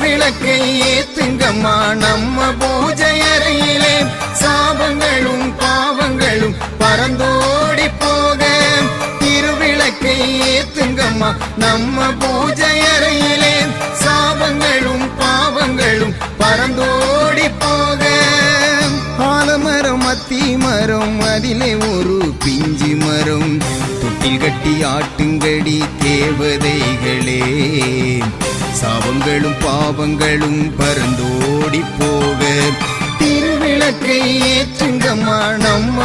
விளக்கை ஏத்துங்கம்மா நம்ம பூஜை அறையிலே சாபங்களும் பாவங்களும் பறந்தோடி போக. திருவிளக்கை ஏத்துங்கம்மா நம்ம பூஜை அறையிலே சாபங்களும் பாவங்களும் பறந்தோடி போக. ஆலமரம் அத்தி மரம் அதிலே ஒரு பிஞ்சி மரம் தொட்டில் கட்டி ஆட்டுங்கடி தேவதைகளே. சாபங்களும் பாவங்களும் பறந்தோடி போக. திருவிளக்கை ஏற்றுங்கம்மா நம்ம